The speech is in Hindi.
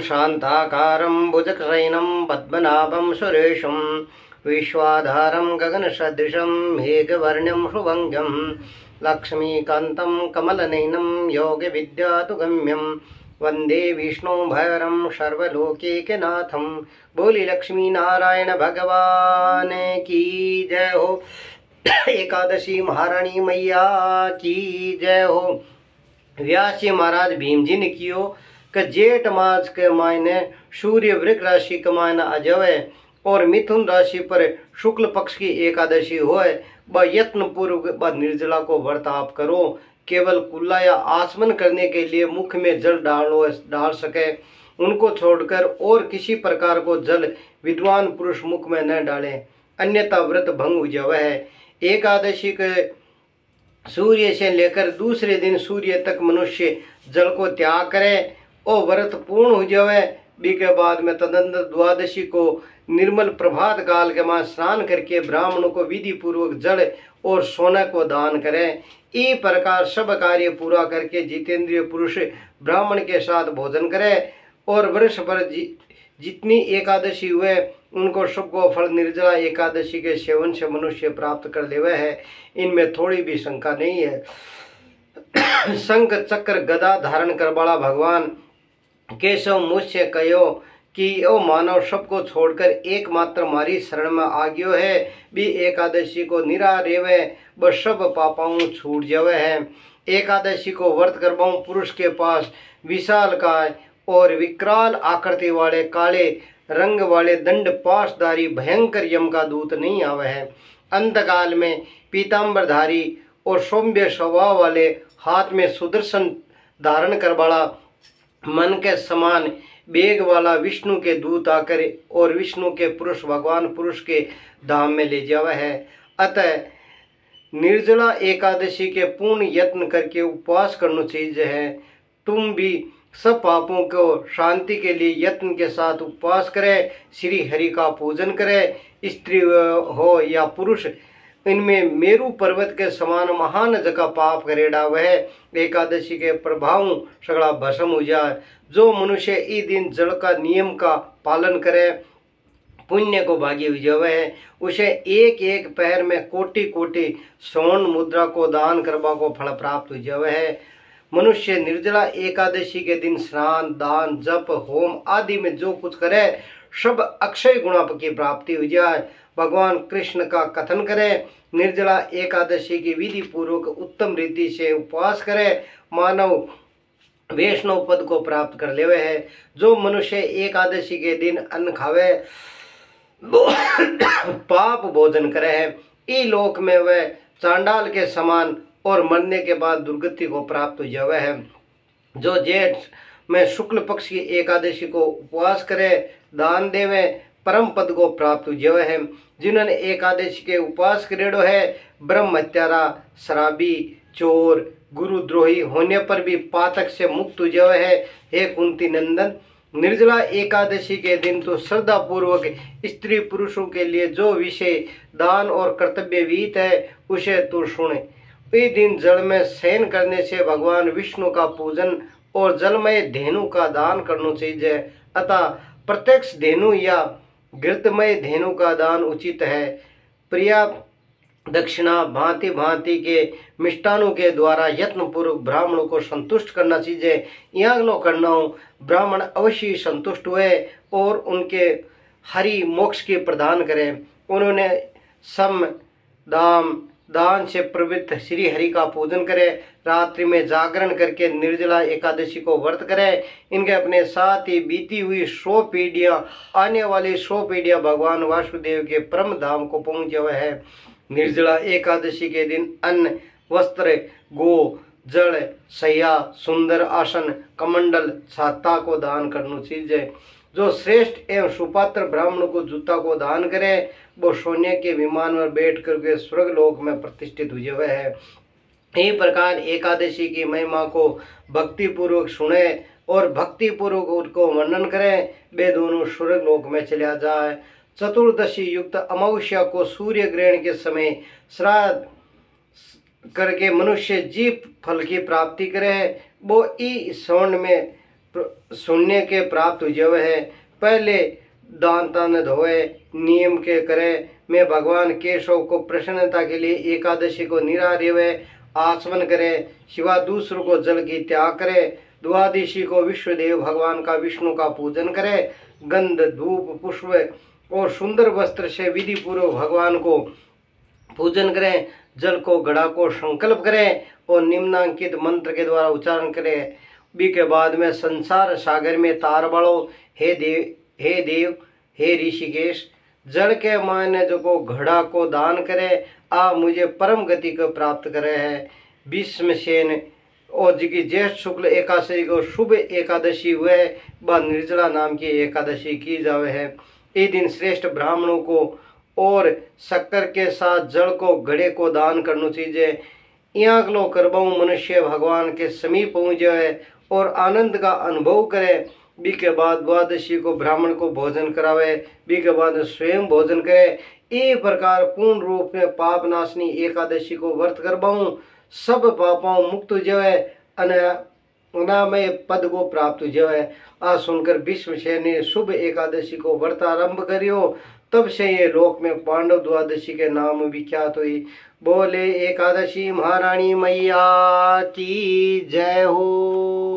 शांताकारं भुजगशयनं पद्मनाभं सुरेशं विश्वाधारं गगनसदृशं मेघवर्णं शुभंगं लक्ष्मीकान्तं कमलनयनं योगविद्यातुगम्यं वंदे विष्णु भैरं सर्वलोकैकनाथं। बोली लक्ष्मी नारायण भगवान की जय हो। एकादशी महारानी मैया की जय हो। व्यास जी महाराज भीम जी ने कियो कि जेठ मास के मायने सूर्य वृक राशि के मायने अजवे और मिथुन राशि पर शुक्ल पक्ष की एकादशी होए ब यत्न पूर्वक ब निर्जला को व्रत आप करो। केवल कुल्ला या आसमन करने के लिए मुख में जल डाल सके उनको छोड़कर और किसी प्रकार को जल विद्वान पुरुष मुख में न डालें, अन्यथा व्रत भंग हो जावे है। एकादशी के सूर्य से लेकर दूसरे दिन सूर्य तक मनुष्य जल को त्याग करे और व्रत पूर्ण हो जावे। बी के बाद में तदंतर द्वादशी को निर्मल प्रभात काल के बाद स्नान करके ब्राह्मणों को विधि पूर्वक जल और सोना को दान करें। इस प्रकार सब कार्य पूरा करके जितेंद्रिय पुरुष ब्राह्मण के साथ भोजन करे और वर्ष भर जितनी एकादशी हुए उनको सबको फल निर्जला एकादशी के सेवन से मनुष्य प्राप्त कर लेवे है। इनमें थोड़ी भी शंका नहीं है। शंख चक्र गदा धारण कर वाला भगवान केशव मुझसे कहो कि ओ मानव सबको छोड़कर एकमात्र मारी शरण में आ गयो है। भी एकादशी को निरा रेवे व सब पापाओं छूट जावे है। एकादशी को व्रत करवाऊं पुरुष के पास विशाल काय और विकराल आकृति वाले काले रंग वाले दंड पाशधारी भयंकर यम का दूत नहीं आवे है। अंतकाल में पीताम्बरधारी और सौम्य स्वभाव वाले हाथ में सुदर्शन धारण कर वाला मन के समान बेग वाला विष्णु के दूत आकर और विष्णु के पुरुष भगवान पुरुष के धाम में ले जावा है। अतः निर्जला एकादशी के पूर्ण यत्न करके उपवास करना चाहिए है। तुम भी सब पापों को शांति के लिए यत्न के साथ उपवास करें, श्री हरि का पूजन करें। स्त्री हो या पुरुष इनमें मेरु पर्वत के समान महान जगह पाप करेड़ा वह एकादशी के प्रभाव सगड़ा भस्म हो जाए। जो मनुष्य इस दिन जल का नियम का पालन करे पुण्य को भागी हो जावे है। उसे एक एक पैर में कोटि कोटि स्वर्ण मुद्रा को दान करवा को फल प्राप्त हो जावे है। मनुष्य निर्जला एकादशी के दिन स्नान दान जप होम आदि में जो कुछ करे सब अक्षय गुणा की प्राप्ति हो जाए। भगवान कृष्ण का कथन करे, निर्जला एकादशी की विधि पूर्वक उत्तम रीति से उपवास करे मानव वैष्णव पद को प्राप्त कर लेवे है। जो मनुष्य एकादशी के दिन अन्न खावे पाप भोजन करे है ई लोक में वह चांडाल के समान और मरने के बाद दुर्गति को प्राप्त हो जावे है। जो जेठ में शुक्ल पक्ष की एकादशी को उपवास करे दान देवे परम पद को प्राप्त हो जावे है। जिन्होंने एकादशी के उपवास करेड़ो है ब्रह्म हत्यारा शराबी चोर गुरुद्रोही होने पर भी पातक से मुक्त हो जावे है। हे कुंती नंदन, निर्जला एकादशी के दिन तो श्रद्धा पूर्वक स्त्री पुरुषों के लिए जो विषय दान और कर्तव्य विहित है उसे तू सुने। इस दिन जल में शयन करने से भगवान विष्णु का पूजन और जलमय धेनु का दान करना चाहिए। अतः प्रत्यक्ष धेनु या घृतमय धेनु का दान उचित है। प्रिया दक्षिणा भांति भांति के मिष्टानों के द्वारा यत्न पूर्वक ब्राह्मणों को संतुष्ट करना चाहिए। यहाँ लोग करना हो ब्राह्मण अवश्य संतुष्ट हुए और उनके हरि मोक्ष के प्रदान करें। उन्होंने सम दान से प्रवृत्त श्री हरि का पूजन करें। रात्रि में जागरण करके निर्जला एकादशी को व्रत करें। इनके अपने साथ ही बीती हुई 100 पीढ़ियां आने वाली 100 पीढ़ियां भगवान वासुदेव के परम धाम को पहुंचे हुए है। निर्जला एकादशी के दिन अन्न वस्त्र गो जल सैया सुंदर आसन कमंडल छाता को दान करना चाहिए। जो श्रेष्ठ एवं सुपात्र ब्राह्मणों को जूता को दान करे वो सोने के विमान में बैठ करके स्वर्ग लोक में प्रतिष्ठित हुए हुए है। इस प्रकार एकादशी की महिमा को भक्ति पूर्वक सुने और भक्ति पूर्वक उनको वर्णन करें वे दोनों स्वर्ग लोक में चला जाए। चतुर्दशी युक्त अमावस्या को सूर्य ग्रहण के समय श्राद्ध करके मनुष्य जीव फल की प्राप्ति करे। वो इस श्रवण में सुनने के प्राप्त जब है। पहले दान तन धोए नियम के करे। मैं भगवान केशव को प्रसन्नता के लिए एकादशी को निरार्य आचमन करे। शिवा दूसरों को जल की त्याग करे। द्वादशी को विश्वदेव भगवान का विष्णु का पूजन करे। गंध धूप पुष्प और सुंदर वस्त्र से विधि पूर्वक भगवान को पूजन करें। जल को घड़ा को संकल्प करें और निम्नांकित मंत्र के द्वारा उच्चारण करें। बी के बाद में संसार सागर में तार बाड़ो। हे देव हे ऋषिकेश, जल के मायने जो को घड़ा को दान करे आ मुझे परम गति को प्राप्त करे है। भीष्मसेन और जी की ज्येष्ठ शुक्ल एकादशी को शुभ एकादशी हुए व निर्जला नाम की एकादशी की जावे है। इस दिन श्रेष्ठ ब्राह्मणों को और शक्कर के साथ जल को घड़े को दान करना चाहिए। यहाँ लो करबाऊ मनुष्य भगवान के समीप पहुँचे और आनंद का अनुभव करे। बी के बाद द्वादशी को ब्राह्मण को भोजन करावे। बी के बाद स्वयं भोजन करे। इस प्रकार पूर्ण रूप में पाप नाशनी एकादशी को व्रत करबाऊ सब पापों मुक्त जवे अनामय पद को प्राप्त जवे। आ सुनकर भीष्मसेन ने शुभ एकादशी को व्रत आरंभ करियो। तब से ये लोक में पांडव द्वादशी के नाम विख्यात हुई। बोले एकादशी महारानी मैया की जय हो।